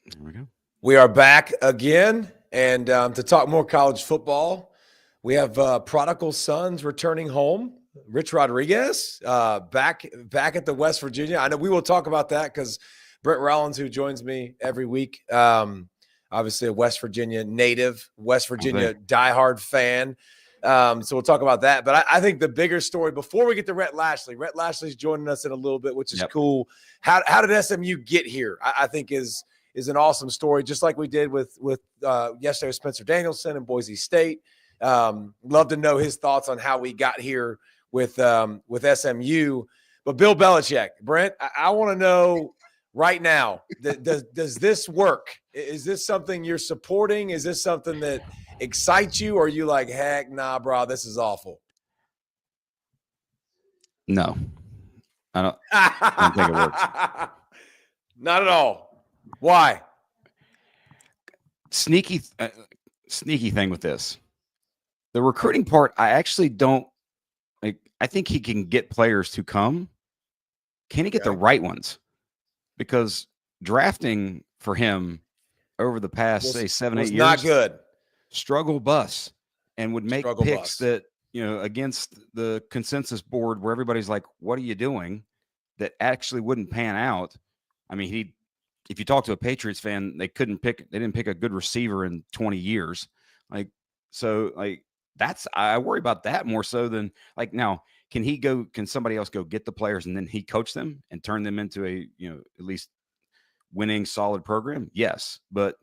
There we go. We are back again, and to talk more college football, we have Prodigal Sons returning home. Rich Rodriguez back at the West Virginia. I know we will talk about that because Brett Rollins, who joins me every week, obviously a West Virginia native, West Virginia diehard fan. So we'll talk about that. But I think the bigger story before we get to Rhett Lashley. Rhett Lashley's joining us in a little bit, which is cool. How did SMU get here? I think is an awesome story, just like we did with yesterday with Spencer Danielson and Boise State. Love to know his thoughts on how we got here with SMU. But Bill Belichick, Brent, I want to know right now, does this work? Is this something you're supporting? Is this something that excites you? Or are you like, heck, nah, bro, this is awful? No, I don't think it works. Not at all. Why? Sneaky thing with this. The recruiting part, I actually don't like. I think he can get players to come. Can he get the right ones? Because drafting for him over the past, say, 7-8 years, not good. Struggle bus, and would make picks that, against the consensus board where everybody's like, what are you doing? That actually wouldn't pan out. I mean, if you talk to a Patriots fan, they didn't pick a good receiver in 20 years. I worry about that more so than now, can somebody else go get the players and then he coach them and turn them into a, at least winning solid program? Yes. But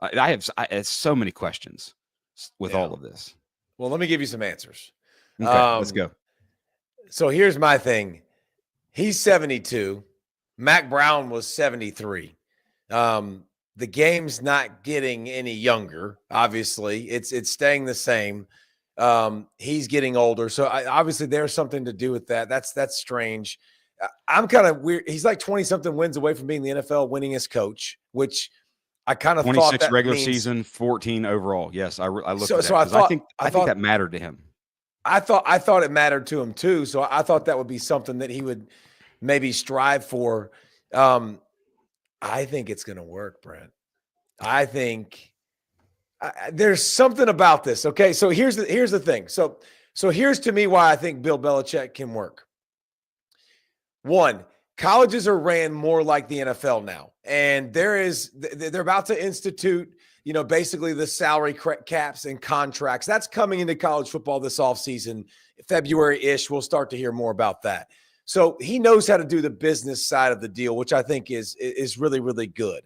I have so many questions with all of this. Well, let me give you some answers. Okay, let's go. So here's my thing. He's 72. Mac Brown was 73. The game's not getting any younger. Obviously, it's staying the same. He's getting older, so obviously there's something to do with that. That's strange. I'm kind of weird. He's like 20-something wins away from being the NFL winningest coach, which I kind of 26 thought regular season, 14 overall. Yes, I looked at that. So I think that mattered to him. I thought it mattered to him too. So I thought that would be something that he would maybe strive for. I think it's going to work, Brent. I think there's something about this. Okay, so here's the thing. So here's to me why I think Bill Belichick can work. One, colleges are ran more like the NFL now, and they're about to institute, basically the salary caps and contracts. That's coming into college football this offseason, February-ish. We'll start to hear more about that. So he knows how to do the business side of the deal, which I think is really, really good.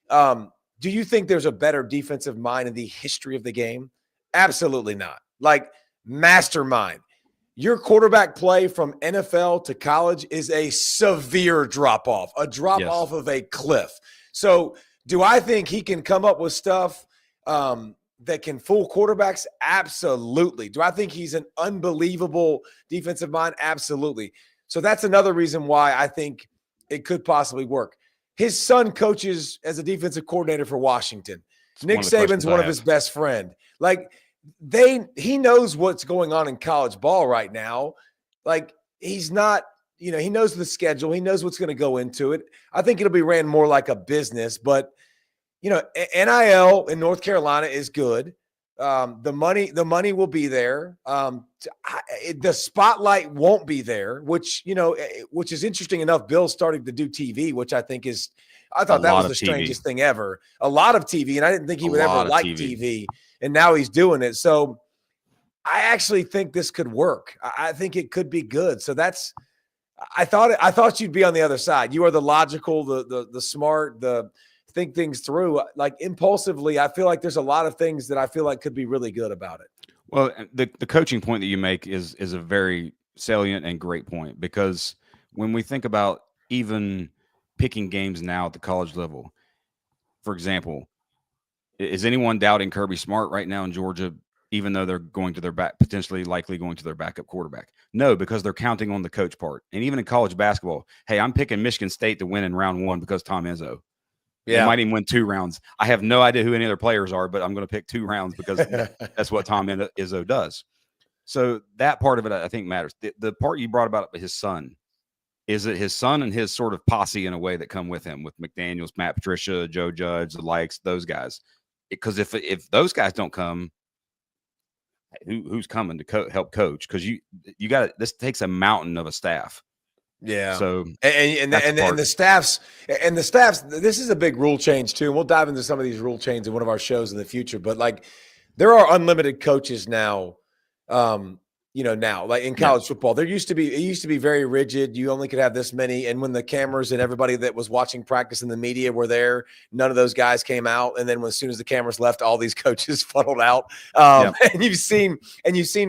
Do you think there's a better defensive mind in the history of the game? Absolutely not. Like, mastermind. Your quarterback play from NFL to college is a severe drop-off, a drop-off of a cliff. So do I think he can come up with stuff that can fool quarterbacks? Absolutely. Do I think he's an unbelievable defensive mind? Absolutely. So that's another reason why I think it could possibly work. His son coaches as a defensive coordinator for Washington. Nick Saban's one of his best friends. Like, he knows what's going on in college ball right now. Like, he's not, he knows the schedule. He knows what's going to go into it. I think it'll be ran more like a business, but NIL in North Carolina is good. The money will be there. The spotlight won't be there, which is interesting enough. Bill started to do TV, which I think I thought that was the strangest thing ever. A lot of TV, and I didn't think he would ever like TV, and now he's doing it. So I actually think this could work. I think it could be good. So I thought you'd be on the other side. You are the logical, the smart, the think things through. Like, impulsively, I feel like there's a lot of things that I feel like could be really good about it. Well, the coaching point that you make is a very salient and great point, because when we think about even picking games now at the college level, for example, is anyone doubting Kirby Smart right now in Georgia, even though they're going to potentially likely going to their backup quarterback? No, because they're counting on the coach part. And even in college basketball, hey, I'm picking Michigan State to win in round 1 because Tom Izzo. Yeah, they might even win 2 rounds. I have no idea who any other players are, but I'm going to pick 2 rounds because that's what Tom Izzo does. So that part of it, I think, matters. The part you brought about his son, Is it his son and his sort of posse in a way that come with him, with McDaniels, Matt Patricia, Joe Judge, the likes, those guys? Because if those guys don't come, who's coming to help coach? Because you got this takes a mountain of a staff. Yeah. So and the staffs. This is a big rule change too, and we'll dive into some of these rule changes in one of our shows in the future. But like, there are unlimited coaches now. Now, like in college football, it used to be very rigid. You only could have this many. And when the cameras and everybody that was watching practice in the media were there, none of those guys came out. And then as soon as the cameras left, all these coaches funneled out. And you've seen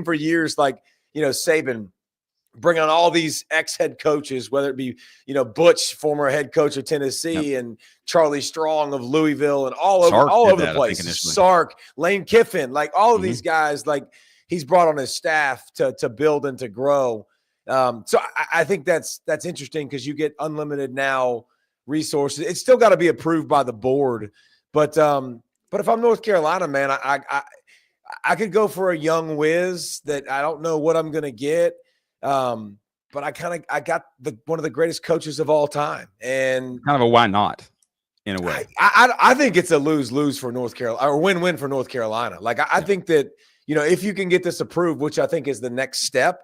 for years, like, Saban bring on all these ex-head coaches, whether it be, Butch, former head coach of Tennessee, and Charlie Strong of Louisville, and all over the place. Sark, Lane Kiffin, like all of these guys, like, he's brought on his staff to build and to grow. So I think that's interesting because you get unlimited now resources. It's still got to be approved by the board. But if I'm North Carolina, man, I could go for a young whiz that I don't know what I'm going to get. But I got one of the greatest coaches of all time. And kind of a why not in a way. I think it's a lose-lose for North Carolina, or win-win for North Carolina. Like, I think that, if you can get this approved, which I think is the next step,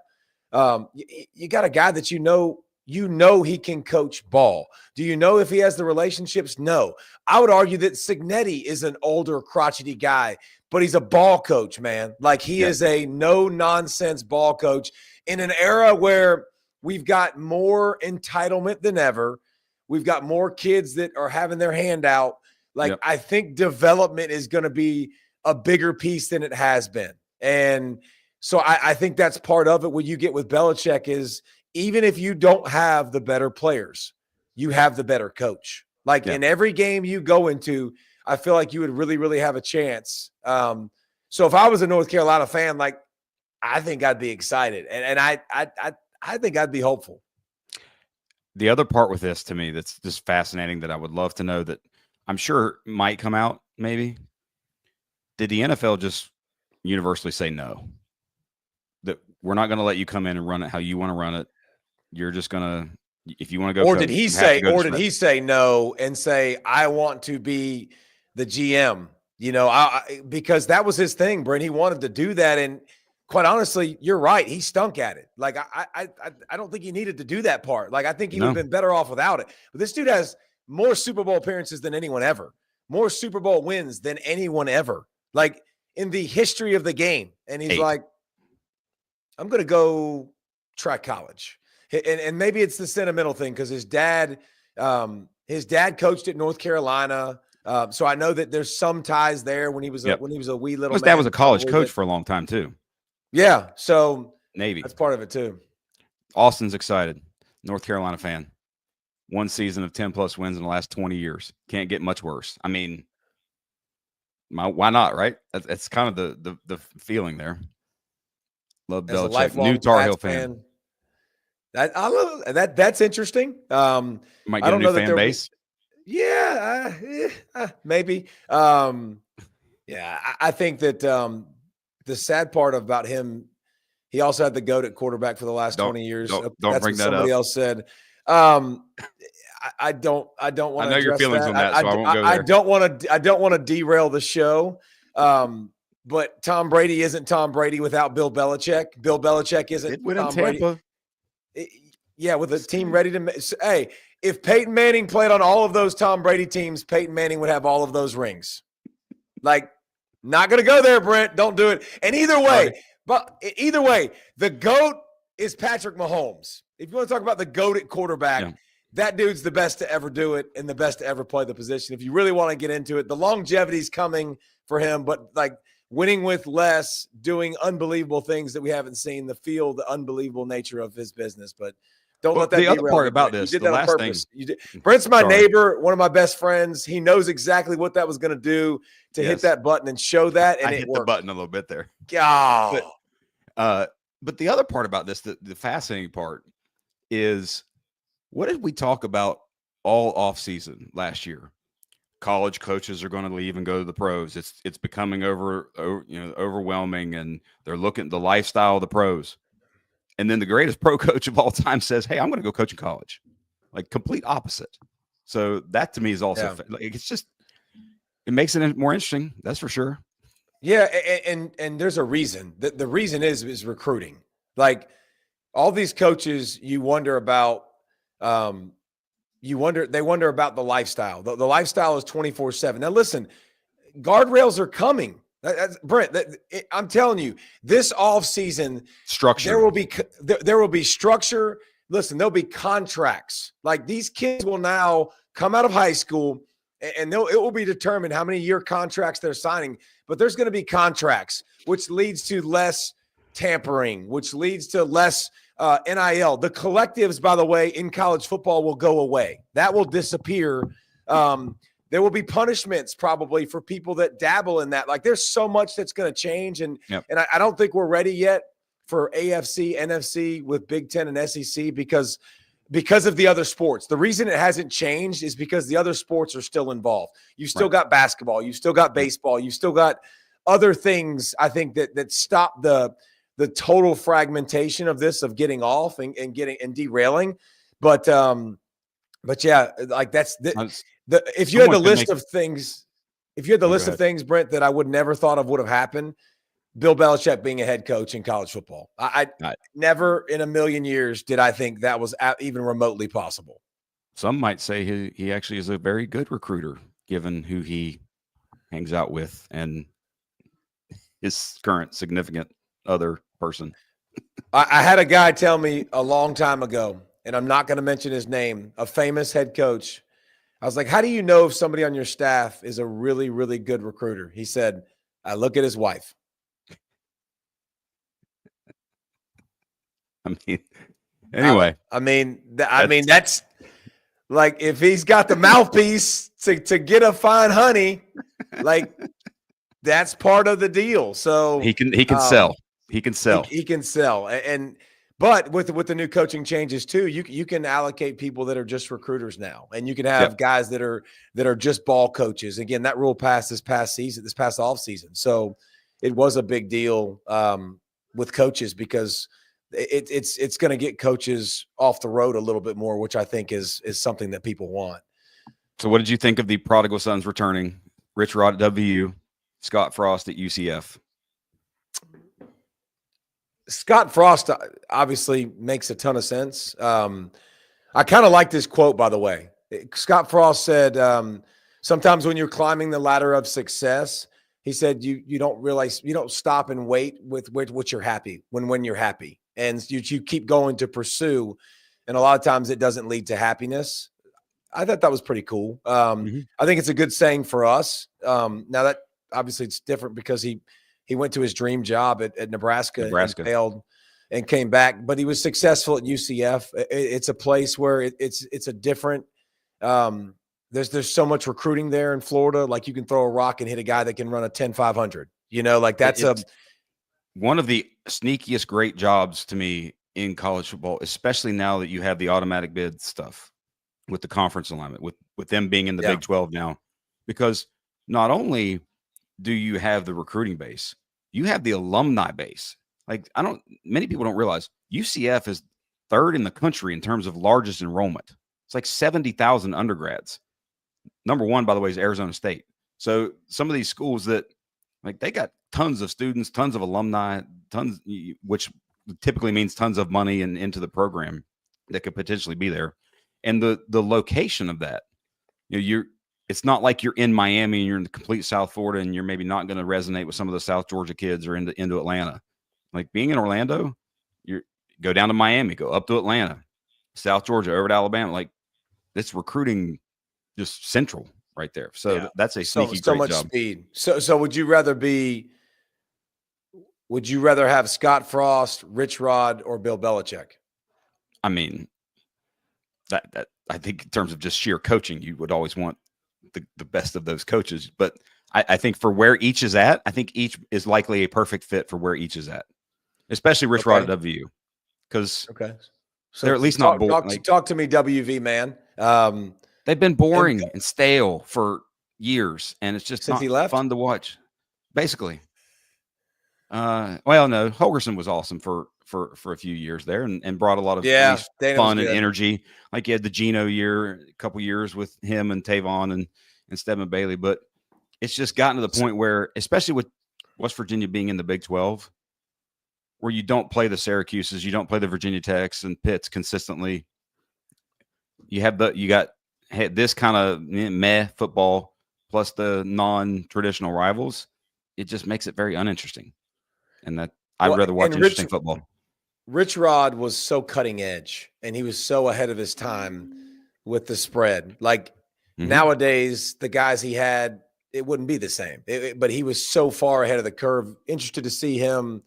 you got a guy that you know he can coach ball. Do you know if he has the relationships? No. I would argue that Cignetti is an older, crotchety guy, but he's a ball coach, man. Like, he is a no-nonsense ball coach in an era where we've got more entitlement than ever. We've got more kids that are having their hand out. Like, I think development is going to be a bigger piece than it has been. And so I think that's part of it. What you get with Belichick is, even if you don't have the better players, you have the better coach. Like, in every game you go into, I feel like you would really, really have a chance. So if I was a North Carolina fan, like, I think I'd be excited. And I think I'd be hopeful. The other part with this, to me, that's just fascinating, that I would love to know, that I'm sure might come out maybe. Did the NFL just universally say no? That we're not going to let you come in and run it how you want to run it. You're just going to, if you want to go. Or did he say no and say, I want to be the GM? Because that was his thing, Brent. He wanted to do that, and quite honestly, you're right. He stunk at it. Like, I don't think he needed to do that part. Like, I think he would have been better off without it. But this dude has more Super Bowl appearances than anyone ever, more Super Bowl wins than anyone ever, like, in the history of the game. And he's like, I'm going to go try college. And maybe it's the sentimental thing, because his dad coached at North Carolina. So I know that there's some ties there when he was a wee little man. His dad was a college coach for a long time too. Yeah. So Navy. That's part of it too. Austin's excited. North Carolina fan. One season of 10+ wins in the last 20 years. Can't get much worse. I mean, why not, right? That's kind of the feeling there. Love Belichick. New Tar Heel fan. I love that. That's interesting. Might get a new fan base. Maybe. I think that the sad part about him, he also had the GOAT at quarterback for the last 20 years. Don't That's bring what that somebody up. else said. I don't want to. I know your feelings on that, so I won't go there. I don't want to derail the show. But Tom Brady isn't Tom Brady without Bill Belichick. Bill Belichick isn't Tom Brady. With a team ready to. Hey, if Peyton Manning played on all of those Tom Brady teams, Peyton Manning would have all of those rings. Like, not going to go there, Brent. Don't do it. And either way, the GOAT is Patrick Mahomes. If you want to talk about the GOAT at quarterback, that dude's the best to ever do it and the best to ever play the position. If you really want to get into it, the longevity's coming for him, but like winning with less, doing unbelievable things that we haven't seen, the unbelievable nature of his business. But don't let that the other part about this. You did that on purpose. Brent's my neighbor, one of my best friends. He knows exactly what that was going to do to hit that button and show that, and I it hit worked. The button a little bit there. God. But the other part about this, the fascinating part, is what did we talk about all offseason last year? College coaches are going to leave and go to the pros. It's becoming overwhelming, and they're looking at the lifestyle of the pros. And then the greatest pro coach of all time says, "Hey, I'm going to go coach in college." Like complete opposite. So that to me is also it's just it makes it more interesting. That's for sure. Yeah, and there's a reason. The reason is recruiting. Like all these coaches, you wonder about. They wonder about the lifestyle. The lifestyle is 24/7. Now, listen, guardrails are coming. Brent, I'm telling you, this offseason, structure. There will be structure. Listen, there'll be contracts. Like these kids will now come out of high school, and it will be determined how many year contracts they're signing. But there's going to be contracts, which leads to less tampering, which leads to less NIL. The collectives, by the way, in college football will go away. That will disappear. There will be punishments probably for people that dabble in that. Like there's so much that's going to change. And I don't think we're ready yet for AFC, NFC with Big Ten and SEC because of the other sports. The reason it hasn't changed is because the other sports are still involved. You've still got basketball. You've still got baseball. You've still got other things, I think, that stop the total fragmentation of this, of getting off and derailing. But yeah, like that's if you had the list of things, Brent, that I would never thought of would have happened, Bill Belichick being a head coach in college football. I never in a million years did I think that was even remotely possible. Some might say he actually is a very good recruiter, given who he hangs out with and his current significant other person. I had a guy tell me a long time ago, and I'm not going to mention his name, a famous head coach. I was like, how do you know if somebody on your staff is a really, really good recruiter? He said, I look at his wife. I mean, anyway. I mean, that's like if he's got the mouthpiece to get a fine honey, like that's part of the deal. So he can sell. He can sell. He can sell. But with the new coaching changes too, you can allocate people that are just recruiters now, and you can have guys that are just ball coaches. Again, that rule passed this past off season. So it was a big deal with coaches because it's going to get coaches off the road a little bit more, which I think is something that people want. So what did you think of the prodigal sons returning? Rich Rod at WU, Scott Frost at UCF. Scott Frost obviously makes a ton of sense. I kind of like this quote, by the way. Scott Frost said, sometimes when you're climbing the ladder of success, he said, you don't realize, you don't stop and wait with what you're happy when you're happy. And you keep going to pursue. And a lot of times it doesn't lead to happiness. I thought that was pretty cool. I think it's a good saying for us. Now that obviously it's different because he went to his dream job at Nebraska. And failed and came back, but he was successful at UCF. It's a place where it's a different, there's so much recruiting there in Florida. Like you can throw a rock and hit a guy that can run a 10-500, like that's one of the sneakiest great jobs to me in college football, especially now that you have the automatic bid stuff with the conference alignment, with them being in the Big 12 now, because not only do you have the recruiting base, you have the alumni base. Like many people don't realize UCF is third in the country in terms of largest enrollment. It's like 70,000 undergrads. Number one, by the way, is Arizona State. So some of these schools that like they got tons of students, tons of alumni, tons, which typically means tons of money and into the program that could potentially be there. And the location of that, it's not like you're in Miami and you're in the complete South Florida and you're maybe not going to resonate with some of the South Georgia kids or into Atlanta. Like being in Orlando, you go down to Miami, go up to Atlanta, South Georgia, over to Alabama. Like it's recruiting just central right there. So that's a sneaky so great much job. Speed. So would you rather have Scott Frost, Rich Rod, or Bill Belichick? I mean, that I think in terms of just sheer coaching, you would always want the best of those coaches. But I think for where each is at, I think each is likely a perfect fit for where each is at, especially Rich Rod at WU. Because so they're at least not boring. Talk to me, WV man. They've been boring and stale for years, and it's just not fun to watch. Basically, well, no, Holgerson was awesome for for a few years there, and brought a lot of at Yeah, least Dana was fun and good. energy. Like you had the Geno year, a couple years with him and Tavon and Stedman Bailey, but it's just gotten to the point where, especially with West Virginia being in the Big 12, where you don't play the Syracuses, you don't play the Virginia Techs and Pitts consistently. You got this kind of meh football plus the non-traditional rivals. It just makes it very uninteresting, and that I'd rather watch interesting football. Rich Rod was so cutting edge, and he was so ahead of his time with the spread. Like nowadays, the guys he had, it wouldn't be the same. But he was so far ahead of the curve. Interested to see him,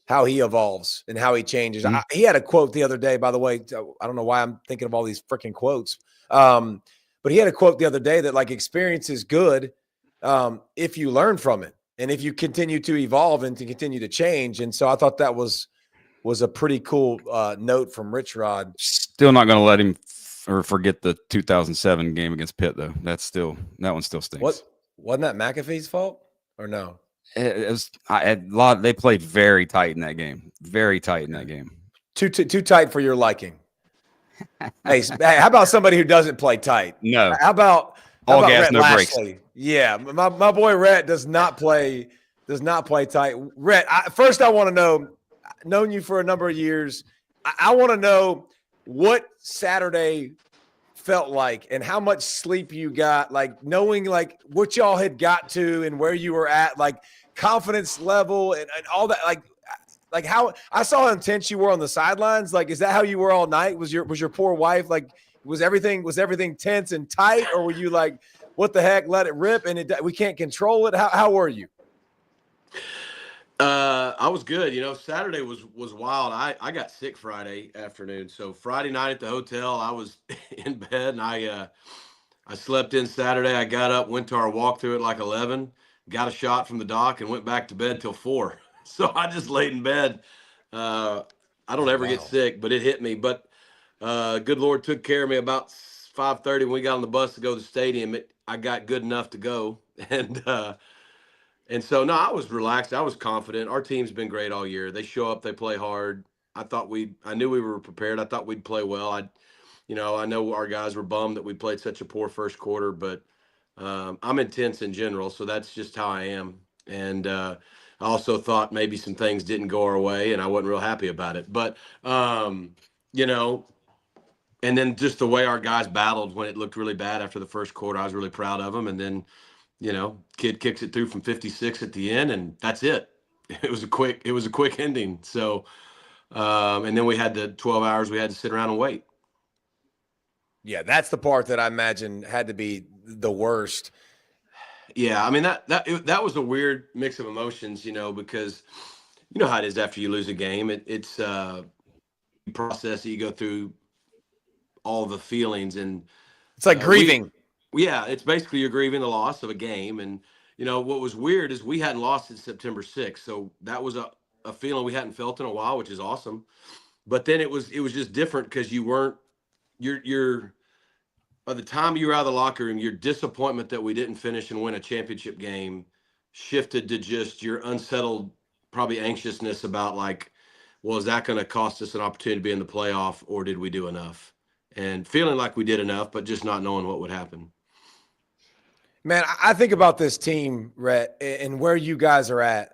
how he evolves and how he changes. He had a quote the other day, by the way. I don't know why I'm thinking of all these freaking quotes. But he had a quote the other day that like experience is good if you learn from it and if you continue to evolve and to continue to change. And so I thought that was a pretty cool note from Rich Rod. Still not going to let him forget the 2007 game against Pitt, though. That one still stinks. Wasn't that McAfee's fault or no? It was a lot. They played very tight in that game. Very tight in that game. Too tight for your liking. Hey, how about somebody who doesn't play tight? No. How about gas, Rhett no Lashley? brakes. Yeah, my boy Rhett does not play tight. Rhett, first I want to know. Known you for a number of years. I want to know what Saturday felt like and how much sleep you got, like knowing like what y'all had got to and where you were at, like confidence level and all that. Like how I saw how intense you were on the sidelines. Like, is that how you were all night? Was your poor wife like, was everything tense and tight, or were you like, what the heck, let it rip and we can't control it? How were you? I was good. Saturday was wild. I got sick Friday afternoon. So Friday night at the hotel, I was in bed and I slept in Saturday. I got up, went to our walkthrough at like 11, got a shot from the doc and went back to bed till 4. So I just laid in bed. I don't ever get sick, but it hit me. But good Lord took care of me. About 5:30 when we got on the bus to go to the stadium, I got good enough to go. And so, no, I was relaxed. I was confident. Our team's been great all year. They show up, they play hard. I knew we were prepared. I thought we'd play well. I know our guys were bummed that we played such a poor first quarter, but I'm intense in general, so that's just how I am. And I also thought maybe some things didn't go our way, and I wasn't real happy about it. But, and then just the way our guys battled when it looked really bad after the first quarter, I was really proud of them. And then, kid kicks it through from 56 at the end, and that's it. It was a quick ending. So, and then we had the 12 hours we had to sit around and wait. Yeah, that's the part that I imagine had to be the worst. Yeah, I mean that was a weird mix of emotions, because you know how it is after you lose a game. It's process that you go through all the feelings, and it's like grieving. Yeah, it's basically you're grieving the loss of a game. And, what was weird is we hadn't lost since September 6th. So that was a feeling we hadn't felt in a while, which is awesome. But then it was just different because you're by the time you were out of the locker room, your disappointment that we didn't finish and win a championship game shifted to just your unsettled, probably anxiousness about like, well, is that going to cost us an opportunity to be in the playoff, or did we do enough? And feeling like we did enough, but just not knowing what would happen. Man, I think about this team, Rhett, and where you guys are at.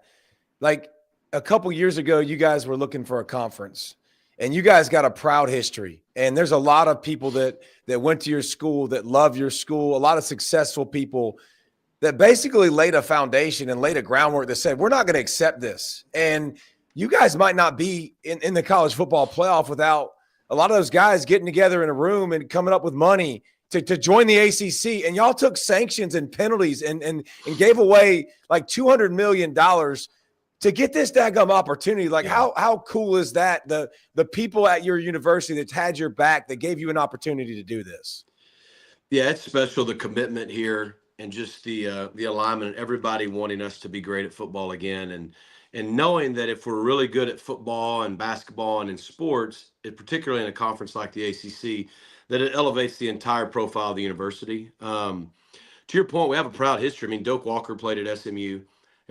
Like a couple years ago, you guys were looking for a conference, and you guys got a proud history. And there's a lot of people that went to your school, that love your school, a lot of successful people that basically laid a foundation and laid a groundwork that said, we're not going to accept this. And you guys might not be in the college football playoff without a lot of those guys getting together in a room and coming up with money to join the ACC. And y'all took sanctions and penalties and gave away like $200 million to get this daggum opportunity. Like how cool is that? The people at your university that had your back, that gave you an opportunity to do this. Yeah, it's special, the commitment here and just the alignment, everybody wanting us to be great at football again. And knowing that if we're really good at football and basketball and in sports, particularly in a conference like the ACC, that it elevates the entire profile of the university. To your point, we have a proud history. I mean, Doak Walker played at SMU.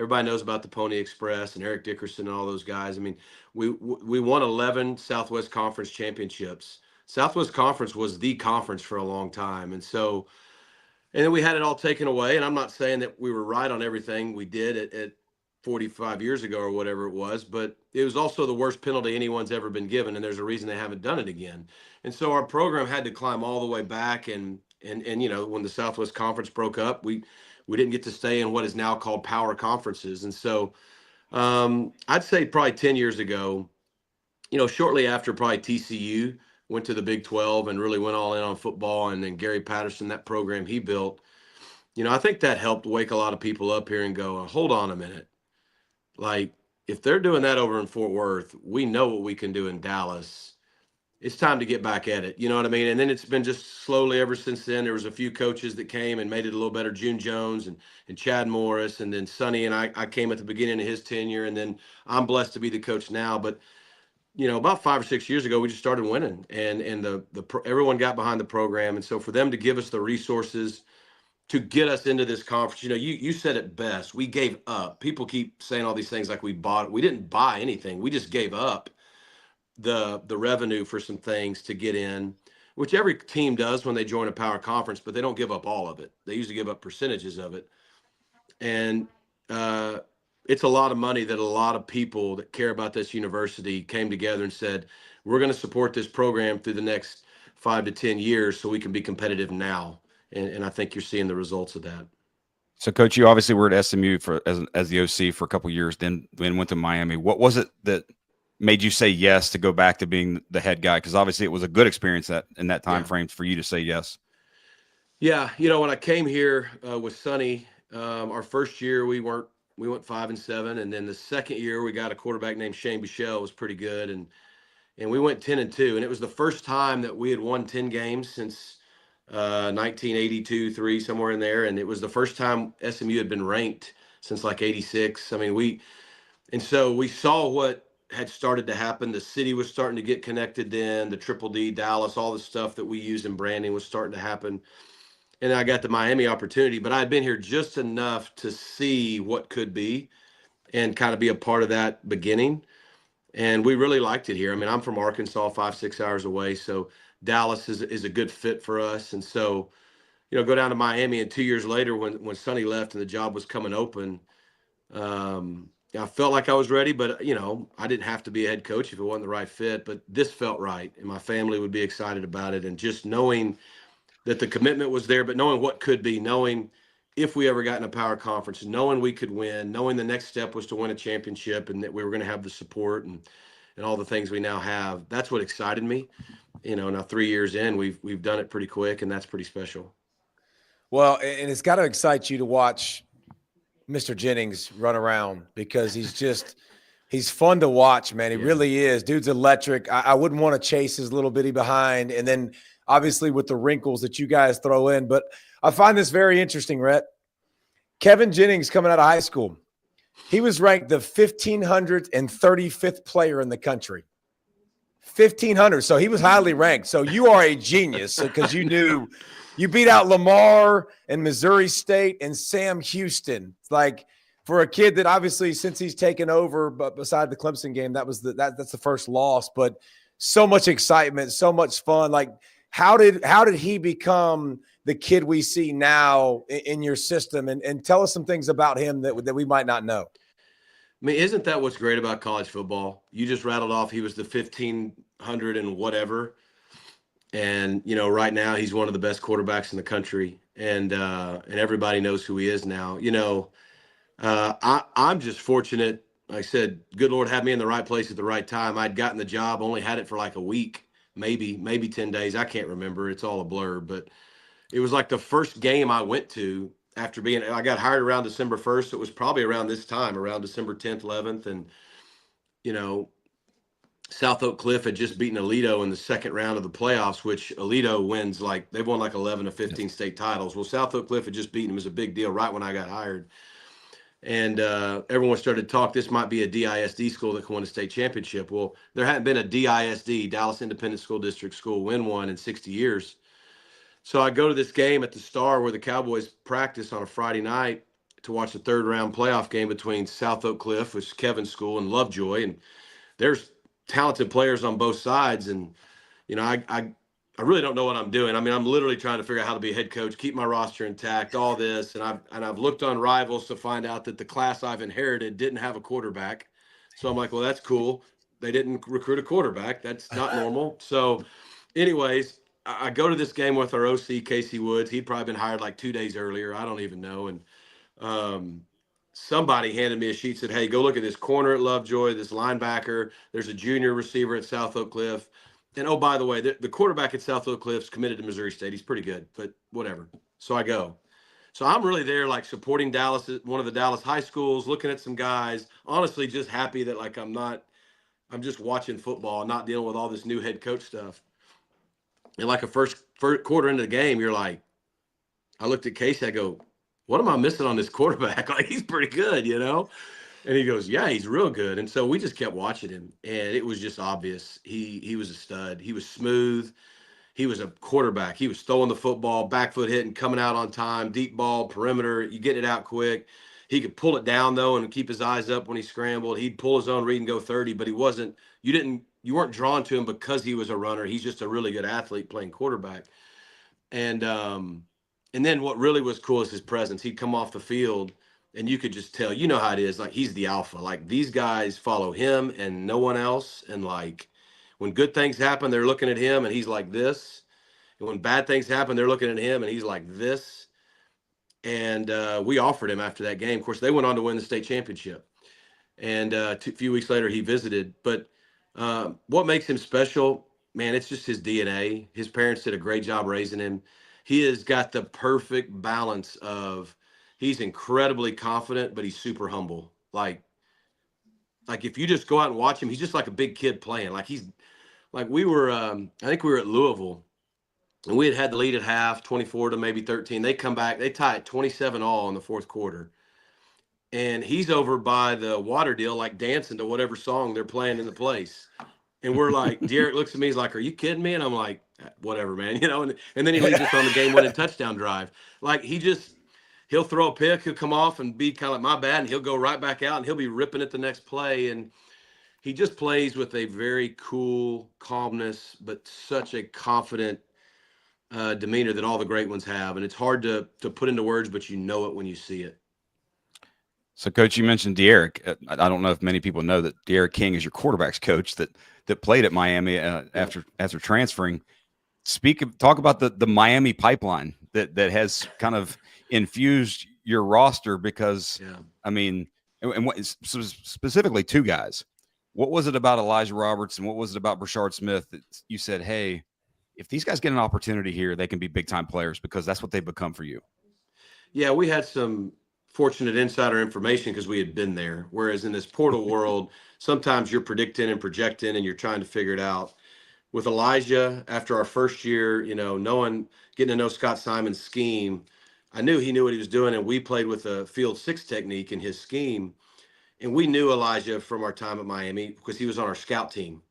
everybody knows about the Pony Express and Eric Dickerson and all those guys. I mean, we won 11 Southwest Conference championships. Southwest Conference was the conference for a long time. And so, and then we had it all taken away. And I'm not saying that we were right on everything we did at 45 years ago or whatever it was, but it was also the worst penalty anyone's ever been given. And there's a reason they haven't done it again. And so our program had to climb all the way back. And you know, when the Southwest Conference broke up, we didn't get to stay in what is now called power conferences. And so I'd say probably 10 years ago, you know, shortly after probably TCU went to the Big 12 and really went all in on football, and then Gary Patterson, that program he built, you know, I think that helped wake a lot of people up here and go, hold on a minute. Like, if they're doing that over in Fort Worth, we know what we can do in Dallas. It's time to get back at it. You know what I mean? And then it's been just slowly ever since then. There was a few coaches that came and made it a little better. June Jones and Chad Morris, and then Sonny and I came at the beginning of his tenure, and then I'm blessed to be the coach now. But, you know, about 5 or 6 years ago, we just started winning, and everyone got behind the program. And so for them to give us the resources to get us into this conference, you know, you said it best. We gave up. People keep saying all these things like we bought it. We didn't buy anything. We just gave up the revenue for some things to get in, which every team does when they join a power conference, but they don't give up all of it. They usually give up percentages of it. And it's a lot of money that a lot of people that care about this university came together and said, we're going to support this program through the next 5 to 10 years so we can be competitive now. And I think you're seeing the results of that. So, Coach, you obviously were at SMU as the OC for a couple of years, then went to Miami. What was it that made you say yes to go back to being the head guy? Because obviously it was a good experience in that time frame for you to say yes. Yeah, you know, when I came here with Sonny, our first year we went 5-7, and then the second year we got a quarterback named Shane Bichelle, was pretty good, and we went 10-2, and it was the first time that we had won 10 games since 1982-3, somewhere in there, and it was the first time SMU had been ranked since like 86. I mean, and so we saw what had started to happen. The city was starting to get connected then, the Triple D, Dallas, all the stuff that we use in branding was starting to happen. And I got the Miami opportunity, but I had been here just enough to see what could be and kind of be a part of that beginning. And we really liked it here. I mean, I'm from Arkansas, 5-6 hours away. So Dallas is a good fit for us. And so, you know, go down to Miami, and 2 years later when Sonny left and the job was coming open, I felt like I was ready, but, you know, I didn't have to be a head coach if it wasn't the right fit. But this felt right, and my family would be excited about it. And just knowing that the commitment was there, but knowing what could be, knowing if we ever got in a power conference, knowing we could win, knowing the next step was to win a championship and that we were going to have the support and all the things we now have. That's what excited me. You know, now 3 years in, we've done it pretty quick, and that's pretty special. Well, and it's got to excite you to watch Mr. Jennings run around, because he's fun to watch, man. He really is. Dude's electric. I wouldn't want to chase his little bitty behind. And then obviously with the wrinkles that you guys throw in, but I find this very interesting, Rhett. Kevin Jennings coming out of high school, he was ranked the 1,535th player in the country. 1,500. So he was highly ranked. So you are a genius, because you knew you beat out Lamar and Missouri State and Sam Houston. It's like, for a kid that obviously since he's taken over, but beside the Clemson game, that's the first loss. But so much excitement, so much fun. Like, how did he become the kid we see now in your system? And tell us some things about him that we might not know. I mean, isn't that what's great about college football? You just rattled off he was the 1,500 and whatever. And, you know, right now he's one of the best quarterbacks in the country. And everybody knows who he is now. You know, I'm just fortunate. Like I said, good Lord had me in the right place at the right time. I'd gotten the job, only had it for like a week, maybe 10 days. I can't remember. It's all a blur. But it was like the first game I went to after I got hired around December 1st. It was probably around this time, around December 10th, 11th. And, you know, South Oak Cliff had just beaten Aledo in the second round of the playoffs, which Aledo wins, like they've won like 11 or 15 state titles. Well, South Oak Cliff had just beaten him. It was a big deal right when I got hired. And everyone started to talk, this might be a DISD school that can win a state championship. Well, there hadn't been a DISD, Dallas Independent School District school, win one in 60 years. So I go to this game at the Star where the Cowboys practice on a Friday night, to watch the 3rd round playoff game between South Oak Cliff, which is Kevin's school, and Lovejoy. And there's talented players on both sides. And, you know, I really don't know what I'm doing. I mean, I'm literally trying to figure out how to be a head coach, keep my roster intact, all this. And I've looked on Rivals to find out that the class I've inherited didn't have a quarterback. So I'm like, well, that's cool. They didn't recruit a quarterback. That's not normal. So anyways, I go to this game with our OC, Casey Woods. He'd probably been hired like 2 days earlier. I don't even know. And somebody handed me a sheet, said, hey, go look at this corner at Lovejoy, this linebacker. There's a junior receiver at South Oak Cliff. And, oh, by the way, the quarterback at South Oak Cliff's committed to Missouri State. He's pretty good, but whatever. So I go. So I'm really there, like, supporting Dallas at one of the Dallas high schools, looking at some guys, honestly just happy that, like, I'm just watching football and not dealing with all this new head coach stuff. And like a first quarter into the game, you're like, I looked at Casey, I go, what am I missing on this quarterback? Like, he's pretty good, you know? And he goes, yeah, he's real good. And so we just kept watching him, and it was just obvious. He was a stud. He was smooth. He was a quarterback. He was throwing the football, back foot hitting, coming out on time, deep ball, perimeter. You get it out quick. He could pull it down, though, and keep his eyes up when he scrambled. He'd pull his own read and go 30, but you weren't drawn to him because he was a runner. He's just a really good athlete playing quarterback. And then what really was cool is his presence. He'd come off the field, and you could just tell, you know how it is. Like, he's the alpha. Like, these guys follow him and no one else. And, like, when good things happen, they're looking at him, and he's like this. And when bad things happen, they're looking at him, and he's like this. And we offered him after that game. Of course, they went on to win the state championship. And a few weeks later, he visited. But what makes him special, man, it's just his DNA. His parents did a great job raising him. He has got the perfect balance of, he's incredibly confident, but he's super humble. Like if you just go out and watch him, he's just like a big kid playing. Like, we were, I think we were at Louisville, and we had the lead at half, 24 to maybe 13. They come back, they tie it 27-all in the 4th quarter. And he's over by the water deal, like dancing to whatever song they're playing in the place. And we're like, Derek looks at me, he's like, are you kidding me? And I'm like, whatever, man, you know. And then he leads us on the game-winning touchdown drive. Like, he'll throw a pick, he'll come off and be kind of like, my bad, and he'll go right back out, and he'll be ripping it the next play. And he just plays with a very cool calmness, but such a confident demeanor that all the great ones have. And it's hard to put into words, but you know it when you see it. So, Coach, you mentioned De'Eric. I don't know if many people know that De'Eric King is your quarterback's coach that played at Miami after transferring. Talk about the Miami pipeline that has kind of infused your roster, because, I mean, and what specifically 2 guys. What was it about Elijah Roberts and what was it about Brashard Smith that you said, hey, if these guys get an opportunity here, they can be big-time players, because that's what they've become for you? Yeah, we had some fortunate insider information because we had been there. Whereas in this portal world, sometimes you're predicting and projecting and you're trying to figure it out. With Elijah, after our first year, you know, getting to know Scott Simon's scheme, I knew he knew what he was doing, and we played with a field 6 technique in his scheme. And we knew Elijah from our time at Miami because he was on our scout team,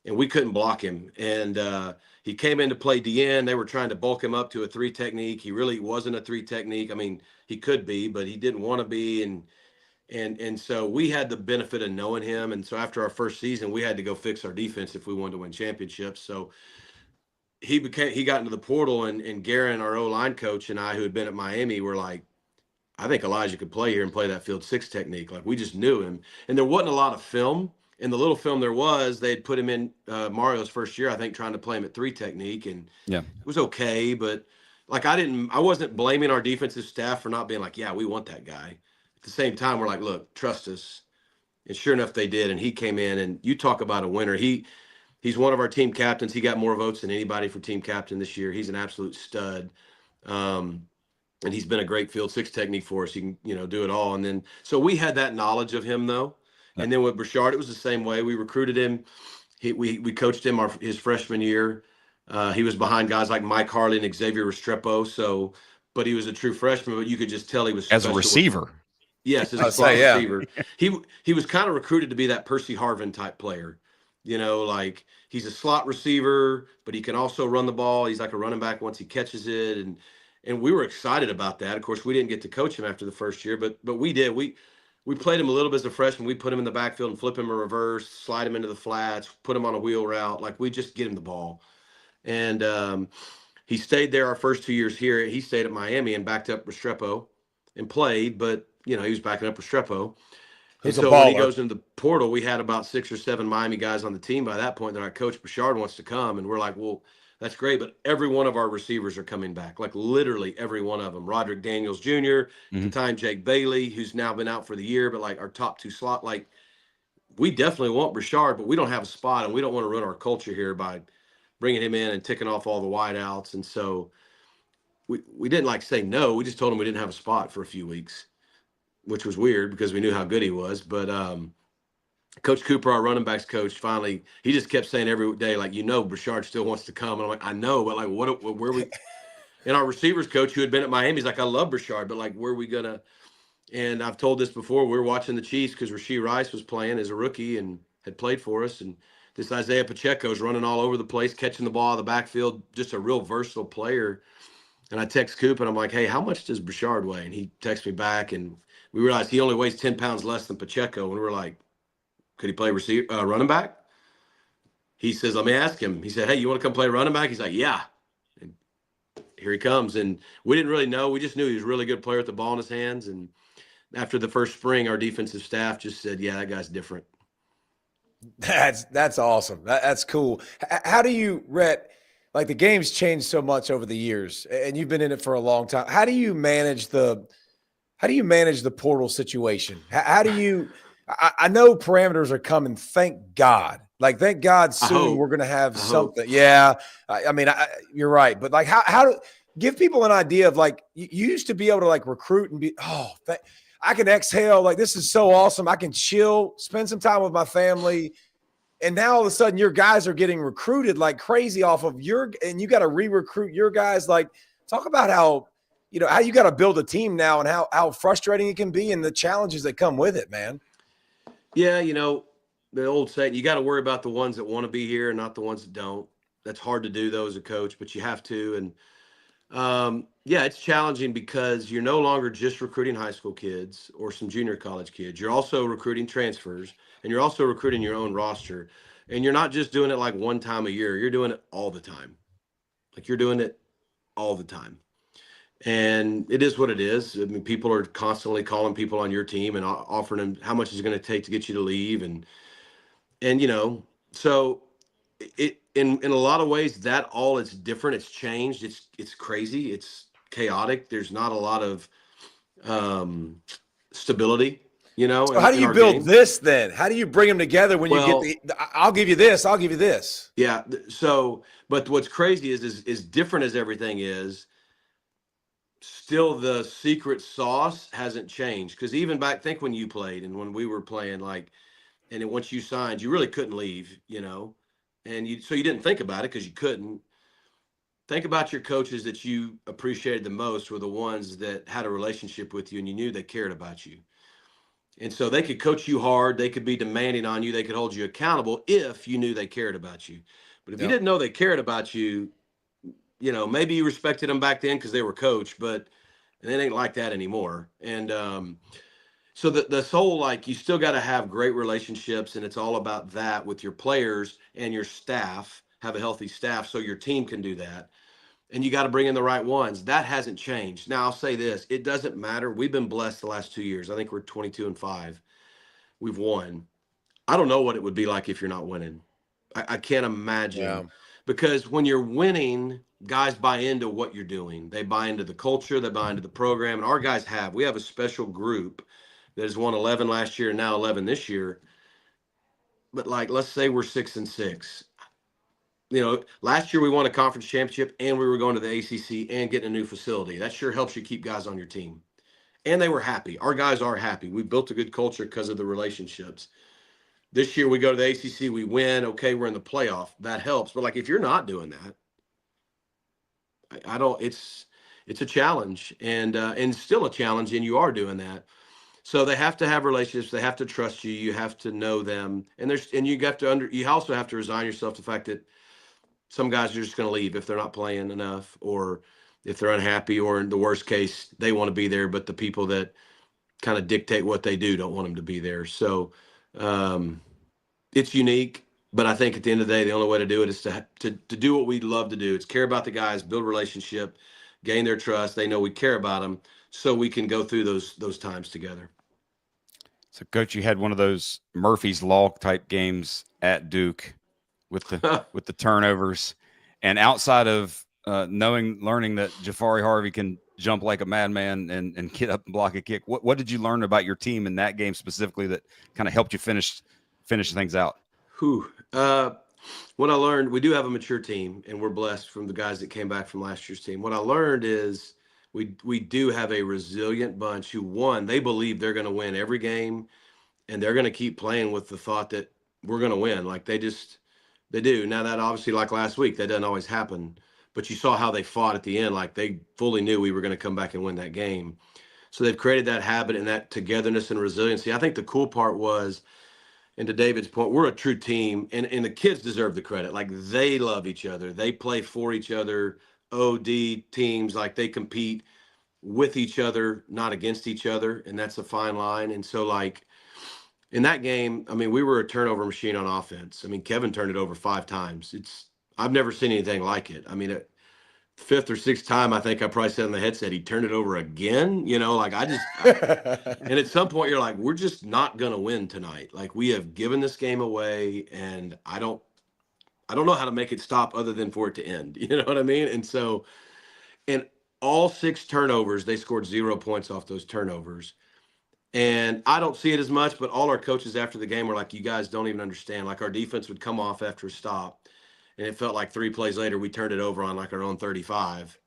and we couldn't block him. And he came in to play DN. They were trying to bulk him up to a 3 technique. He really wasn't a 3 technique. I mean, he could be, but he didn't want to be. And so we had the benefit of knowing him. And so after our first season, we had to go fix our defense if we wanted to win championships. So he got into the portal, and Garen, our O-line coach, and I, who had been at Miami, were like, I think Elijah could play here and play that field 6 technique. Like, we just knew him. And there wasn't a lot of film. In the little film there was, they'd put him in Mario's first year, I think, trying to play him at 3 technique, and it was okay. But like, I wasn't blaming our defensive staff for not being like, yeah, we want that guy. At the same time, we're like, look, trust us. And sure enough, they did. And he came in, and you talk about a winner. He's one of our team captains. He got more votes than anybody for team captain this year. He's an absolute stud. And he's been a great field 6 technique for us. He can, you know, do it all. And then, so we had that knowledge of him, though. And then with Brashard, it was the same way. We recruited him. We coached him his freshman year. He was behind guys like Mike Harley and Xavier Restrepo. But he was a true freshman. But you could just tell he was as a receiver. Yes, as a slot receiver. He was kind of recruited to be that Percy Harvin type player. You know, like, he's a slot receiver, but he can also run the ball. He's like a running back once he catches it. and we were excited about that. Of course, we didn't get to coach him after the first year, but we did. We played him a little bit as a freshman. We put him in the backfield and flip him a reverse, slide him into the flats, put him on a wheel route. Like, we just get him the ball. And he stayed there our first 2 years here. He stayed at Miami and backed up Restrepo and played, but, he was backing up Restrepo. And so when he goes into the portal, we had about 6 or 7 Miami guys on the team by that point. That our coach Bouchard wants to come, and we're like, well, that's great, but every one of our receivers are coming back, like literally every one of them. Roderick Daniels Jr., at the time Jake Bailey, who's now been out for the year, but like our top 2 slot, like, we definitely want Bouchard, but we don't have a spot, and we don't want to ruin our culture here by bringing him in and ticking off all the wideouts. And so we didn't like say no. We just told him we didn't have a spot for a few weeks, which was weird because we knew how good he was. But Coach Cooper, our running backs coach, finally, he just kept saying every day, like, Bouchard still wants to come. And I'm like, I know, but like, where we, and our receivers coach who had been at Miami, he's like, I love Bouchard, but like, where are we going to, and I've told this before, we were watching the Chiefs because Rashee Rice was playing as a rookie and had played for us. And this Isaiah Pacheco's running all over the place, catching the ball out of the backfield, just a real versatile player. And I text Coop and I'm like, hey, how much does Bouchard weigh? And he texts me back, and we realized he only weighs 10 pounds less than Pacheco. And we were like, could he play running back? He says, let me ask him. He said, hey, you want to come play running back? He's like, yeah. And here he comes. And we didn't really know. We just knew he was a really good player with the ball in his hands. And after the first spring, our defensive staff just said, yeah, that guy's different. That's awesome. That's cool. How do you, Rhett, like, the game's changed so much over the years, and you've been in it for a long time. How do you manage the portal situation? How do you, I know parameters are coming. Thank God. Like, thank God soon we're going to have something. Yeah. I mean, you're right. But like, how do, give people an idea of, like, you used to be able to like recruit and be, I can exhale. Like, this is so awesome. I can chill, spend some time with my family. And now all of a sudden your guys are getting recruited like crazy off of and you got to re-recruit your guys. Like, talk about how you got to build a team now and how frustrating it can be and the challenges that come with it, man. Yeah. The old saying, you got to worry about the ones that want to be here and not the ones that don't. That's hard to do though as a coach, but you have to. And yeah, it's challenging because you're no longer just recruiting high school kids or some junior college kids. You're also recruiting transfers, and you're also recruiting your own roster. And you're not just doing it like one time a year. You're doing it all the time. Like, you're doing it all the time. And it is what it is. I mean, people are constantly calling people on your team and offering them how much it's going to take to get you to leave. And so it, in a lot of ways, that all is different. It's changed. It's crazy. It's chaotic. There's not a lot of stability, So how do you build this then? How do you bring them together when you get I'll give you this, I'll give you this. Yeah. So, but what's crazy is different as everything is, still the secret sauce hasn't changed. Because even think when you played and when we were playing, like, and then once you signed, you really couldn't leave, and so you didn't think about it because you couldn't. Think about your coaches that you appreciated the most were the ones that had a relationship with you and you knew they cared about you. And so they could coach you hard. They could be demanding on you. They could hold you accountable if you knew they cared about you. But if you didn't know they cared about you, maybe you respected them back then because they were coached, but it ain't like that anymore. And so the whole, like, you still got to have great relationships, and it's all about that with your players and your staff. Have a healthy staff so your team can do that. And you got to bring in the right ones. That hasn't changed. Now, I'll say this. It doesn't matter. We've been blessed the last 2 years. I think we're 22-5. We've won. I don't know what it would be like if you're not winning. I can't imagine. Yeah. Because when you're winning, guys buy into what you're doing. They buy into the culture. They buy into the program. And our guys we have a special group that has won 11 last year and now 11 this year. But, like, let's say we're 6-6. Last year we won a conference championship and we were going to the ACC and getting a new facility. That sure helps you keep guys on your team. And they were happy. Our guys are happy. We built a good culture because of the relationships. This year we go to the ACC, we win. Okay, we're in the playoff. That helps. But, like, if you're not doing that, it's a challenge and still a challenge, and you are doing that. So they have to have relationships. They have to trust you. You have to know them. And you also have to resign yourself to the fact that some guys are just going to leave if they're not playing enough, or if they're unhappy, or in the worst case, they want to be there, but the people that kind of dictate what they do don't want them to be there. So it's unique, but I think at the end of the day, the only way to do it is to do what we love to do. It's care about the guys, build relationship, gain their trust. They know we care about them, so we can go through those times together. So, Coach, you had one of those Murphy's Law type games at Duke with the turnovers, and outside of learning that Jafari Harvey can jump like a madman and get up and block a kick, what did you learn about your team in that game specifically that kind of helped you finish things out? What I learned, we do have a mature team, and we're blessed from the guys that came back from last year's team. What I learned is we do have a resilient bunch who, one, they believe they're going to win every game, and they're going to keep playing with the thought that we're going to win. Like they do. Now that obviously, like last week, that doesn't always happen, but you saw how they fought at the end. Like they fully knew we were going to come back and win that game. So they've created that habit and that togetherness and resiliency. I think the cool part was, and to David's point, we're a true team, and the kids deserve the credit. Like they love each other. They play for each other. OD teams, like they compete with each other, not against each other. And that's a fine line. And so like in that game, I mean, we were a turnover machine on offense. I mean, Kevin turned it over 5 times. I've never seen anything like it. I mean, at 5th or 6th time, I think I probably said on the headset, he turned it over again. Like and at some point you're like, we're just not going to win tonight. Like we have given this game away, and I don't know how to make it stop other than for it to end. You know what I mean? And so, in all 6 turnovers, they scored 0 points off those turnovers. And I don't see it as much, but all our coaches after the game were like, you guys don't even understand. Like our defense would come off after a stop, and it felt like 3 plays later, we turned it over on like our own 35.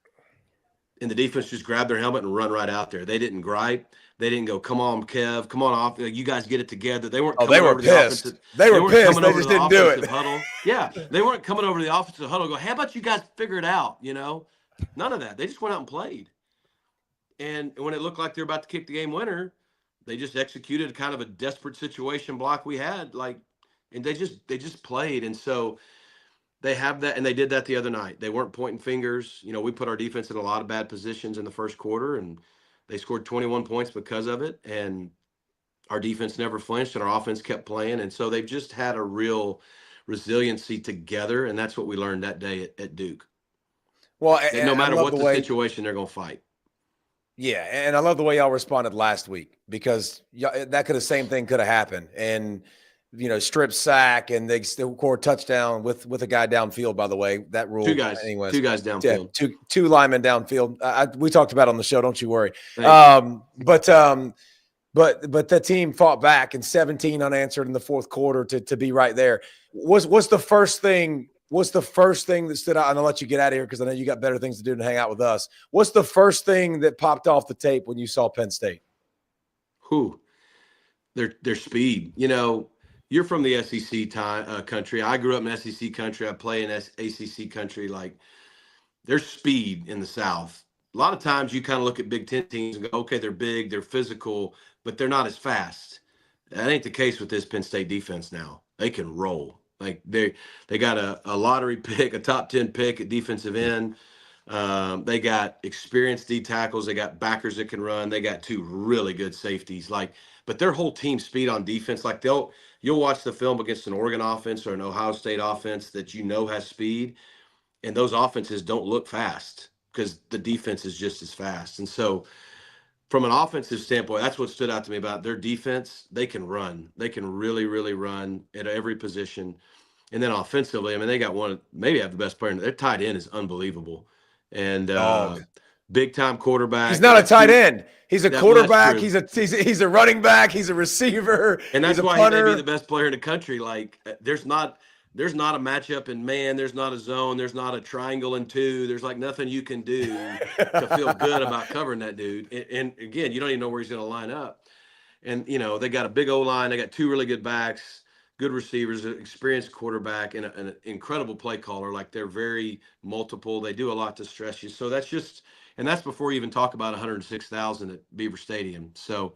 And the defense just grabbed their helmet and run right out there. They didn't gripe. They didn't go, come on, Kev, come on off. You guys get it together. They weren't. They were pissed. They were pissed. They just didn't do it. Huddle. Yeah, they weren't coming over to the offensive huddle. Go, how about you guys figure it out? None of that. They just went out and played. And when it looked like they were about to kick the game winner, they just executed kind of a desperate situation block we had. And they just played. And so they have that, and they did that the other night. They weren't pointing fingers. We put our defense in a lot of bad positions in the first quarter, and they scored 21 points because of it. And our defense never flinched, and our offense kept playing. And so they've just had a real resiliency together, and that's what we learned that day at Duke. Well, and no matter what the situation, they're going to fight. Yeah, and I love the way y'all responded last week, because that same thing could have happened. And strip sack, and they still score touchdown with a guy downfield. By the way, that rule. 2 guys downfield. Yeah, two linemen downfield. We talked about it on the show. Don't you worry. But the team fought back, and 17 unanswered in the fourth quarter to be right there. What's the first thing? What's the first thing that stood out? And I'll let you get out of here because I know you got better things to do than hang out with us. What's the first thing that popped off the tape when you saw Penn State? Their speed. You're from the SEC country. I grew up in SEC country. I play in ACC country. Like, their speed in the South. A lot of times you kind of look at Big Ten teams and go, okay, they're big, they're physical, but they're not as fast. That ain't the case with this Penn State defense now. They can roll. Like they got a lottery pick, a top 10 pick at defensive end. They got experienced D tackles. They got backers that can run. They got 2 really good safeties. But their whole team speed on defense, you'll watch the film against an Oregon offense or an Ohio State offense that has speed, and those offenses don't look fast because the defense is just as fast. And so from an offensive standpoint, that's what stood out to me about their defense. They can run. They can really, really run at every position. And then offensively, I mean, they got maybe have the best player. Their tight end is unbelievable. And big-time quarterback. He's not a tight end. He's a quarterback. He's a running back. He's a receiver. And that's why he may be the best player in the country. Like, there's not a matchup in man. There's not a zone. There's not a triangle and 2. There's nothing you can do to feel good about covering that dude. And again, you don't even know where he's going to line up. And, they got a big O-line. They got 2 really good backs, good receivers, an experienced quarterback, and an incredible play caller. Like, they're very multiple. They do a lot to stress you. So that's before you even talk about 106,000 at Beaver Stadium. So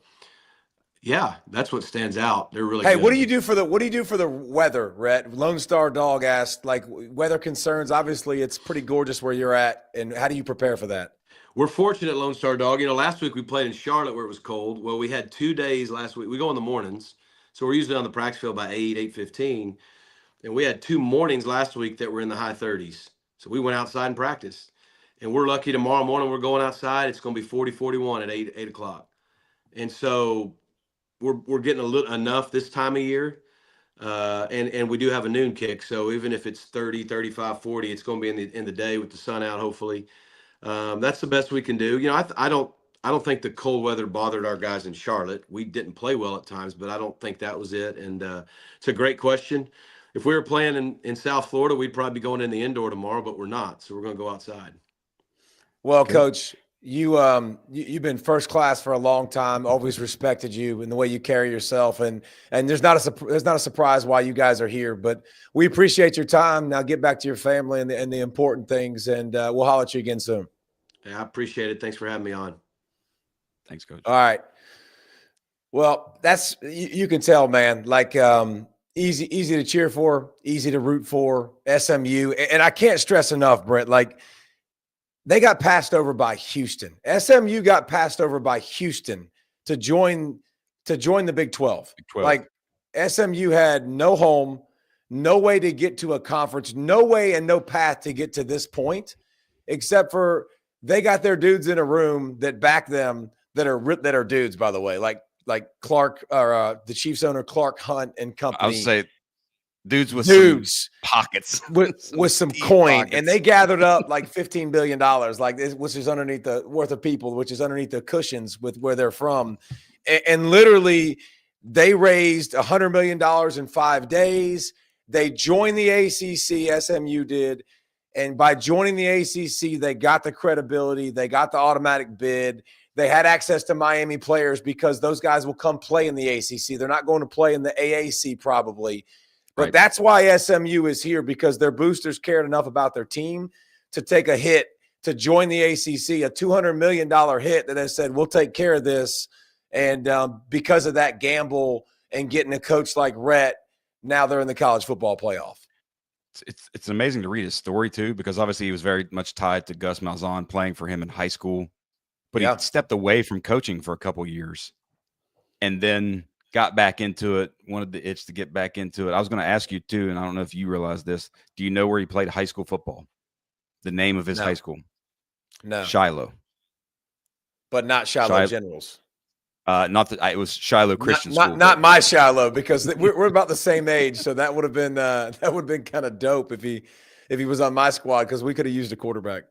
Yeah, that's what stands out. They're really Hey, good. what do you do for the weather, Rhett? Lone Star Dog asked, like, weather concerns. Obviously, it's pretty gorgeous where you're at, and how do you prepare for that? We're fortunate, Lone Star Dog. Last week we played in Charlotte where it was cold. Well, we had 2 days last week. We go in the mornings, so we're usually on the practice field by 8:15, and we had 2 mornings last week that were in the high 30s. So we went outside and practiced, and we're lucky tomorrow morning we're going outside. It's going to be 40, 41 at 8 o'clock, and so we're getting enough this time of year. And we do have a noon kick, so even if it's 30, 35, 40, it's going to be in the day with the sun out, hopefully. That's the best we can do. I don't think the cold weather bothered our guys in Charlotte. We didn't play well at times, but I don't think that was it. And it's a great question. If we were playing in South Florida, we'd probably be going in the indoor tomorrow, but we're not. So we're going to go outside. Well, Coach, you've been first class for a long time. Always respected you and the way you carry yourself, and there's not a surprise why you guys are here. But we appreciate your time. Now get back to your family and the important things, and we'll holler at you again soon. Yeah, I appreciate it. Thanks for having me on. Thanks, Coach. All right. Well, that's you can tell, man. Like easy to cheer for, easy to root for. SMU, and I can't stress enough, Brent. Like, they got passed over by Houston. SMU got passed over by Houston to join the Big 12. Big 12. Like, SMU had no home, no way to get to a conference, no way and no path to get to this point, except for they got their dudes in a room that back them that are dudes, by the way, like Clark or the Chiefs owner Clark Hunt and company. I would say dudes with some pockets with some coin, and they gathered up like $15 billion, like this, which is underneath the worth of people, which is underneath the cushions with where they're from, and literally they raised $100 million in 5 days. They joined the ACC, SMU did, and by joining the ACC, they got the credibility, they got the automatic bid. They had access to Miami players because those guys will come play in the ACC. They're not going to play in the AAC probably. But Right. That's why SMU is here, because their boosters cared enough about their team to take a hit to join the ACC, a $200 million hit that has said, we'll take care of this. And because of that gamble and getting a coach like Rhett, now they're in the college football playoff. It's amazing to read his story, too, because obviously he was very much tied to Gus Malzahn playing for him in high school. But he stepped away from coaching for a couple years and then got back into it, wanted the itch to get back into it. I was going to ask you, too, and I don't know if you realize this. Do you know where he played high school football? The name of his high school? No. Shiloh. But not Shiloh Generals. Not that it was Shiloh Christian School. Not my Shiloh, because we're about the same age. So that would have been kind of dope if he was on my squad, because we could have used a quarterback.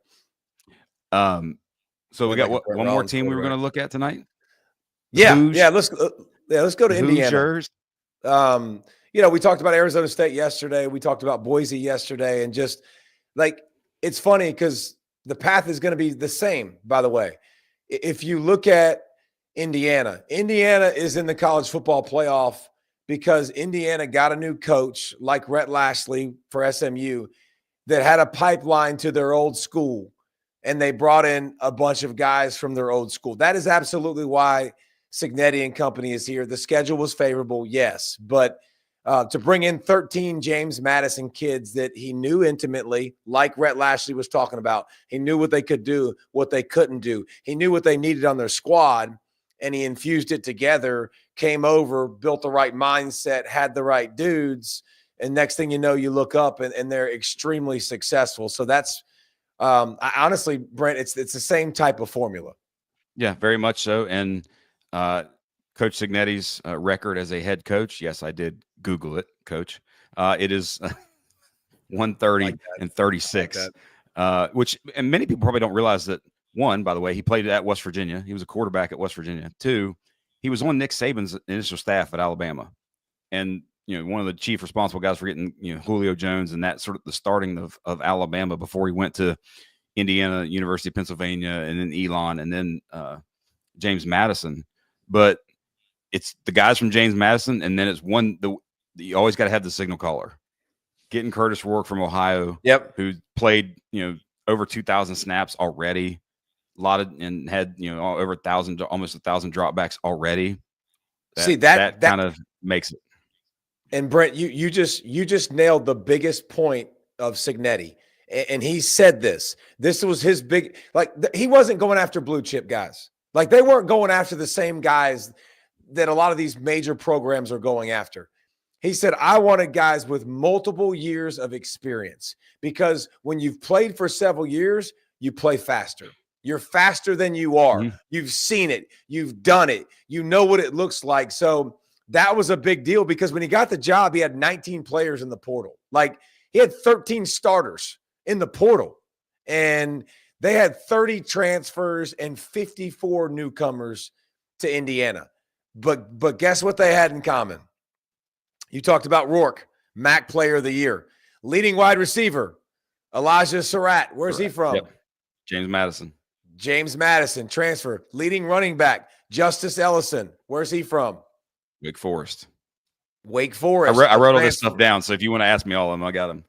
So we got one more team we were going to look at tonight. Yeah. Let's go to Indiana. We talked about Arizona State yesterday. We talked about Boise yesterday, and just like, it's funny because the path is going to be the same. By the way, if you look at Indiana is in the college football playoff because Indiana got a new coach like Rhett Lashley for SMU that had a pipeline to their old school. And they brought in a bunch of guys from their old school. That is absolutely why Cignetti and company is here. The schedule was favorable, yes. But to bring in 13 James Madison kids that he knew intimately, like Rhett Lashley was talking about, he knew what they could do, what they couldn't do. He knew what they needed on their squad, and he infused it together, came over, built the right mindset, had the right dudes, and next thing you know, you look up and they're extremely successful. So that's honestly, Brent, it's the same type of formula. Yeah, very much so. And Coach Cignetti's record as a head coach, yes, I did Google it, Coach. It is 130 and 36, which, and many people probably don't realize that. One, by the way, he played at West Virginia. He was a quarterback at West Virginia. Two, he was on Nick Saban's initial staff at Alabama, and one of the chief responsible guys for getting Julio Jones and that sort of the starting of Alabama before he went to Indiana, University of Pennsylvania, and then Elon, and then James Madison. But it's the guys from James Madison, and then it's you always got to have the signal caller. Getting Curtis Rourke from Ohio, who played over 2,000 snaps already, and had over 1,000, almost 1,000 dropbacks already. That kind of makes it. And Brent, you just nailed the biggest point of Cignetti. And he said this. This was his big, like, he wasn't going after blue chip guys. Like, they weren't going after the same guys that a lot of these major programs are going after. He said, I wanted guys with multiple years of experience, because when you've played for several years, you play faster. You're faster than you are. Mm-hmm. You've seen it. You've done it. You know what it looks like. So that was a big deal, because when he got the job, he had 19 players in the portal. Like, he had 13 starters in the portal, and they had 30 transfers and 54 newcomers to Indiana. But guess what they had in common? You talked about Rourke, MAC Player of the Year, leading wide receiver, Elijah Surratt. Where's he from? Yep. James Madison, transfer. Leading running back, Justice Ellison. Where's he from? Wake Forest. I wrote all this stuff down, so if you want to ask me all of them, I got them.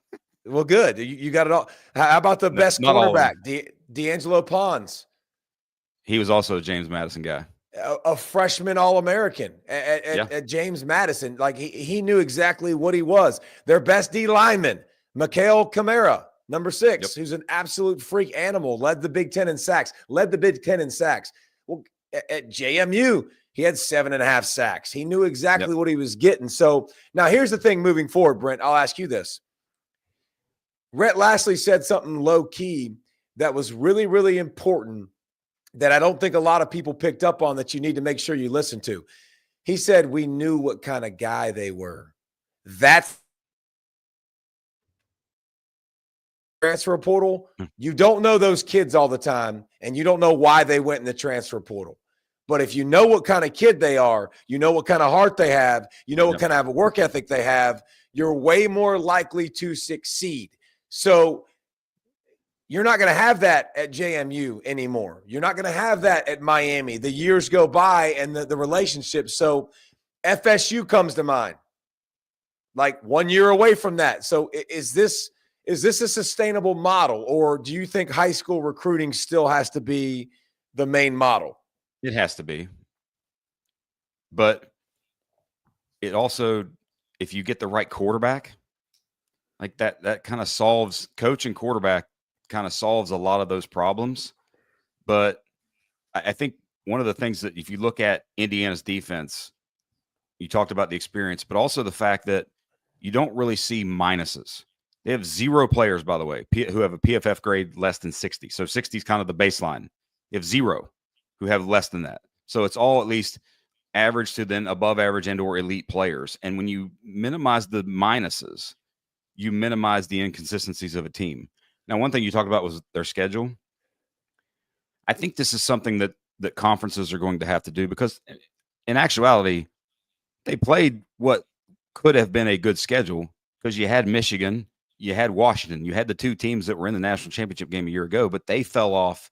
Well, good. You got it all. How about the best quarterback, D'Angelo Pons? He was also a James Madison guy. A freshman All-American at James Madison. Like, he knew exactly what he was. Their best D lineman, Mikhail Kamara, number 6, who's an absolute freak animal, led the Big Ten in sacks. Well, at JMU, he had 7.5 sacks. He knew exactly what he was getting. So now here's the thing moving forward, Brent. I'll ask you this. Rhett Lashley said something low-key that was really, really important that I don't think a lot of people picked up on, that you need to make sure you listen to. He said, we knew what kind of guy they were. That's transfer portal. You don't know those kids all the time, and you don't know why they went in the transfer portal. But if you know what kind of kid they are, you know what kind of heart they have, you know what kind of work ethic they have, you're way more likely to succeed. So you're not going to have that at JMU anymore. You're not going to have that at Miami. The years go by and the relationships. So FSU comes to mind, like 1 year away from that. So is this a sustainable model, or do you think high school recruiting still has to be the main model? It has to be. But it also, if you get the right quarterback, like that kind of solves, coach and quarterback kind of solves a lot of those problems. But I think one of the things that, if you look at Indiana's defense, you talked about the experience, but also the fact that you don't really see minuses. They have 0 players, by the way, who have a PFF grade less than 60. So 60 is kind of the baseline. You have 0 who have less than that. So it's all at least average to then above average and or elite players. And when you minimize the minuses, you minimize the inconsistencies of a team. Now, one thing you talked about was their schedule. I think this is something that conferences are going to have to do, because in actuality, they played what could have been a good schedule, because you had Michigan, you had Washington, you had the 2 teams that were in the national championship game a year ago, but they fell off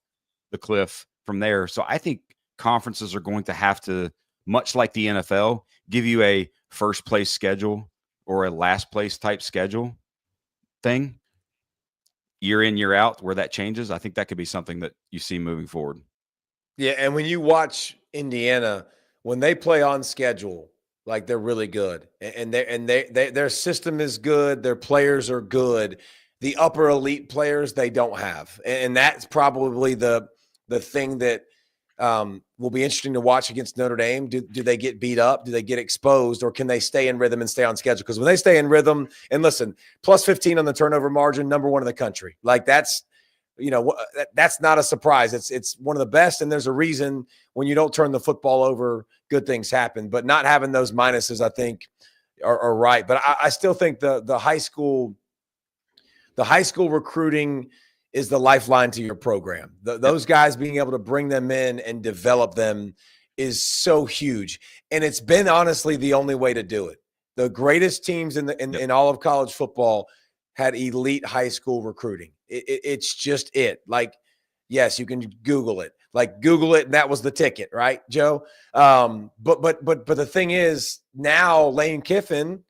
the cliff from there. So I think conferences are going to have to, much like the NFL, give you a first place schedule or a last place type schedule thing year in, year out, where that changes. I think that could be something that you see moving forward. Yeah, and when you watch Indiana, when they play on schedule, like, they're really good, and their system is good, their players are good. The upper elite players they don't have, and that's probably the thing that will be interesting to watch against Notre Dame. Do they get beat up? Do they get exposed, or can they stay in rhythm and stay on schedule? Because when they stay in rhythm, and listen, plus 15 on the turnover margin, number 1 in the country. Like, that's not a surprise. It's one of the best, and there's a reason when you don't turn the football over, good things happen. But not having those minuses, I think, are right. But I still think the high school recruiting is the lifeline to your program. Those guys, being able to bring them in and develop them, is so huge. And it's been honestly the only way to do it. The greatest teams in all of college football had elite high school recruiting. It's just it. Like, yes, you can Google it. Like, Google it, and that was the ticket, right, Joe? But the thing is, now Lane Kiffin,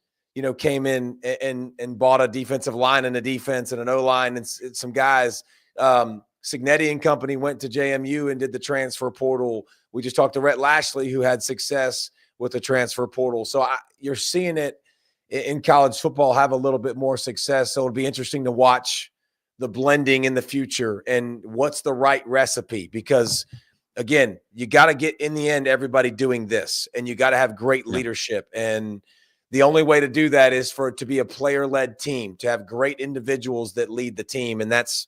came in and bought a defensive line and a defense and an O-line and some guys. Cignetti and company went to JMU and did the transfer portal. We just talked to Rhett Lashley, who had success with the transfer portal. So you're seeing it in college football have a little bit more success. So it'll be interesting to watch the blending in the future and what's the right recipe, because again, you got to get in the end, everybody doing this, and you got to have great leadership. And the only way to do that is for it to be a player-led team, to have great individuals that lead the team. And that's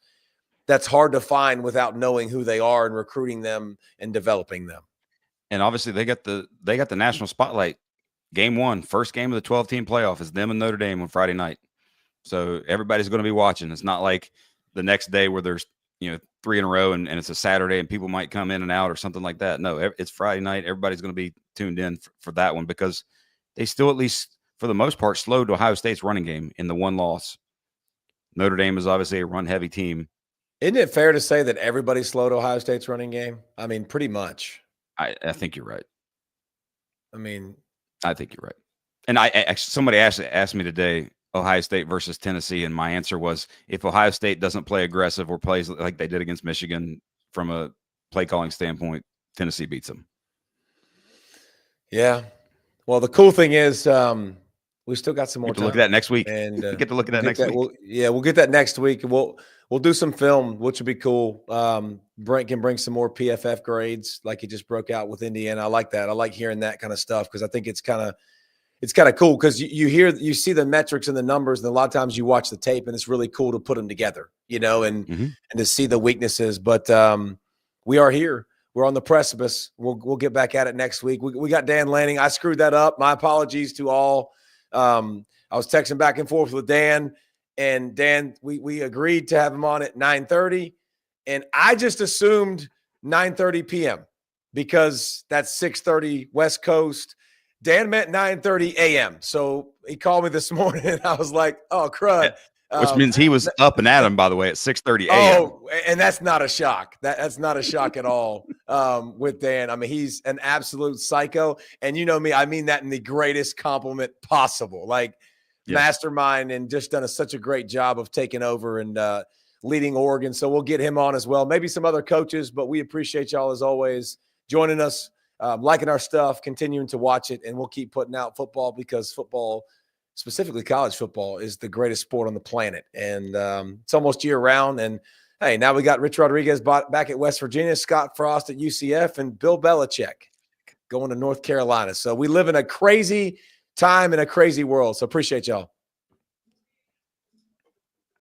hard to find without knowing who they are and recruiting them and developing them. And obviously they got the national spotlight. Game 1, first game of the 12-team playoff is them and Notre Dame on Friday night. So everybody's going to be watching. It's not like the next day where there's 3 in a row and it's a Saturday and people might come in and out or something like that. No, it's Friday night. Everybody's going to be tuned in for that one, because they still, at least for the most part, slowed Ohio State's running game in the one loss. Notre Dame is obviously a run-heavy team. Isn't it fair to say that everybody slowed Ohio State's running game? I mean, pretty much. I think you're right. I mean, I think you're right. And somebody asked me today, Ohio State versus Tennessee, and my answer was, if Ohio State doesn't play aggressive or plays like they did against Michigan from a play calling standpoint, Tennessee beats them. Yeah. Well, the cool thing is we still got some more time. Look at that next week. And get to look at that next week. We'll get that next week. We'll do some film, which would be cool. Brent can bring some more PFF grades like he just broke out with Indiana. I like that. I like hearing that kind of stuff, because I think it's kind of cool, because you see the metrics and the numbers, and a lot of times you watch the tape, and it's really cool to put them together, and to see the weaknesses. But we are here. We're on the precipice. We'll get back at it next week. We got Dan Lanning. I screwed that up. My apologies to all. I was texting back and forth with Dan, and Dan, we agreed to have him on at 9:30, and I just assumed 9:30 p.m. because that's 6:30 West Coast. Dan meant 9:30 a.m. So he called me this morning, and I was like, oh, crud. Which means he was up and at him, by the way, at 6:30 a.m. Oh, and that's not a shock. That's not a shock at all with Dan. I mean, he's an absolute psycho. And you know me, I mean that in the greatest compliment possible. Like, mastermind, and just done such a great job of taking over and leading Oregon. So we'll get him on as well. Maybe some other coaches, but we appreciate y'all as always joining us, liking our stuff, continuing to watch it, and we'll keep putting out football, because football, specifically college football, is the greatest sport on the planet. And it's almost year round. And hey, now we got Rich Rodriguez back at West Virginia, Scott Frost at UCF, and Bill Belichick going to North Carolina. So we live in a crazy time in a crazy world. So appreciate y'all.